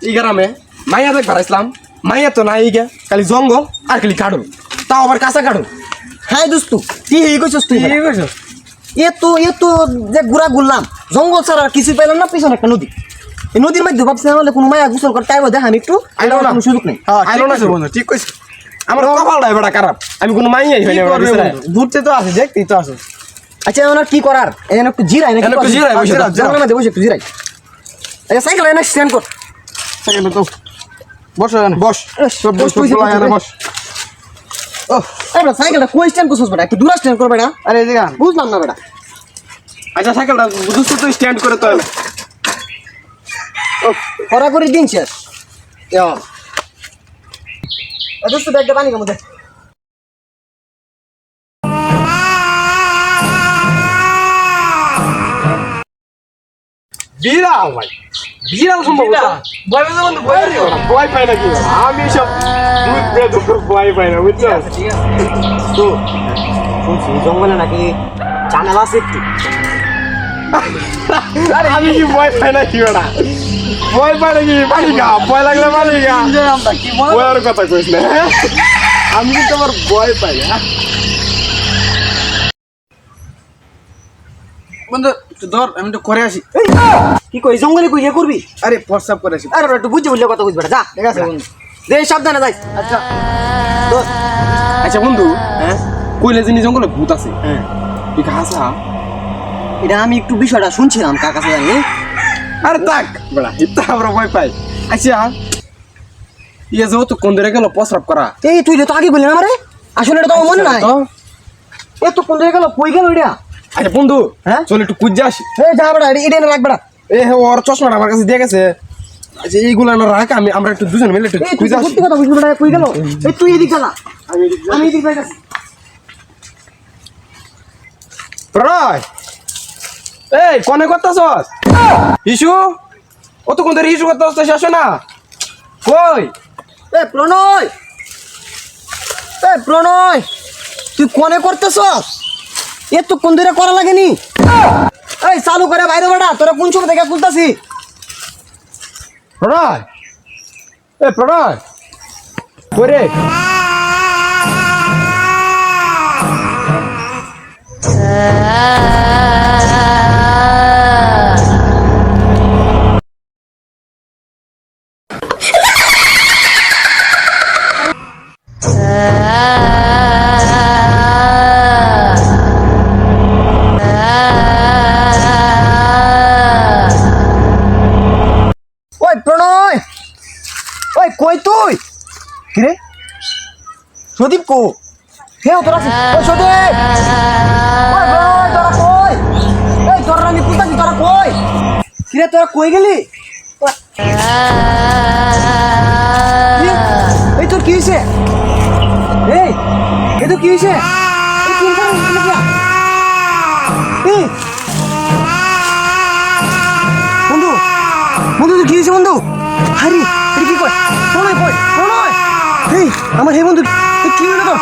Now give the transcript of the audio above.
এই গ্রামে মাইয়া দেখ বাড়াইছিলাম মাইয়া তো নাই ইগে খালি জঙ্গল আর খালি কাঠল তাও আবার কাঁচা কাঠল হ্যাঁ দোস্ত তুই এই কইছস তুই কি কইছস এ তো যে ঘুরা ঘুরলাম জঙ্গল ছাড়া আর কিছু পাইলাম না পিছনে একটা নদী এই নদীর মধ্যে ভাবছিলাম হলে কোনো মায়া গোসল করতে আইবো দেখা আমি একটু আইলো না কোনো সুযোগ নেই আইলো না বন্ধু ঠিক কইছিস আমার কপালটা এবারে খারাপ আমি কোনো মাইয়াই হইনি ঘুরতে তো আছে দেখতেই তো আছে আচ্ছা এখন আর কি করার এখানে একটু জিরাই নাকি একটু জিরাই, বসে থাক, জঙ্গলের মধ্যে বসে একটু জিরাই আচ্ছা সাইকেল এনে স্ট্যান্ড কর সেকেন্ড তো বস এখানে বস সব বস বস, বস এখানে বস ও এবার সাইকেলটা কই স্ট্যান্ড করছস বেটা একটু দূরে স্ট্যান্ড কর বেটা আরে এদিকে আন। বুঝলাম না বেটা আচ্ছা সাইকেলটা বুঝছিস তো স্ট্যান্ড করে তো ও করা করে দিন শেষ ইয়া দোস্ত ব্যাগটা পানি কামো দে বিড়াল ভাই বিড়াল সম্ভবত ভয় পাই না বন্ধু ভয় পাই না কি আমি সব দুধ বেদ ভয় পাই না বুঝছস তো শুনছি জঙ্গলে নাকি জানালা আছে একটু আরে আমি কি ভয় পাই না কি ওরা ভয় পাই না কি পানি গা ভয় লাগলে পানি গা কি বল ভয়ের কথা কইস না হ্যাঁ? আমি কিন্তু আমার ভয় পাই না বন্ধু একটু ধর আমি একটু করে আসি কি কই জঙ্গলে কই ইয়ে করবি আরে প্রস্তাব করে আসি আরে একটু বুঝে বুঝলে কথা বুঝবে যা ঠিক আছে বন্ধু দে সাবধানে যাই আচ্ছা আচ্ছা বন্ধু হ্যাঁ কইলে যিনি জঙ্গলে ভূত আছে হ্যাঁ তুই হাসা এটা আমি একটু বিষয়টা শুনছিলাম কার কাছে জানি আরে তাক বড়া ইতা আমরা ভয় পাই আচ্ছা ইয়ে যাও তো কোন ধরে গেল প্রস্রাব করা এই তুই তো আগে বললি না আমারে আসলে এটা তো আমার মনে নাই তো এ তো কোন জায়গায় গেল কই গেল এটা আচ্ছা বন্ধু হ্যাঁ? চল একটু কুজ্জা আসি এ যা বড়া এটা না রাখ বড়া এ হে ওর চশমাটা আমার কাছে দিয়ে গেছে আচ্ছা এইগুলো না রাখ আমরা একটু দুজন মিলে একটু এই তুই কুজ্জা আসি সত্যি কথা বুঝলি বড়া কই গেল এই তুই এদিকে যা আমি এদিকে যাইতাছি প্রণয় এই কোনে করতেছস ইস্যু ও তো কোন ধরে ইস্যু করতেছস শেষ না কই এ প্রণয় তুই কোনে করতেছস এ তো কোন ধরে করা লাগেনি এই চালু করে বাইরে বেড়া তোরা কোন সময় থেকে খুলতাছি প্রণয় এ প্রণয় কই রে ওই প্রণয় ওই কই তুই কিরে সদীপ কো হে তোরা ওই সদীপ ওই প্রণয় তোরা কই এই তোরা আমি খুলতাছি তোরা কই কিরে তোরা কই গেলি কি? এই তোর কি হয়েছে এই তো কি হয়েছে এই কোন কারণে হয়েছে নাকি? এই বন্ধু বন্ধু তুই কি হয়েছে বন্ধু হারি এটা কি কয় প্রণয় কই প্রণয় এই আমার হে বন্ধু এই কি হলো তোর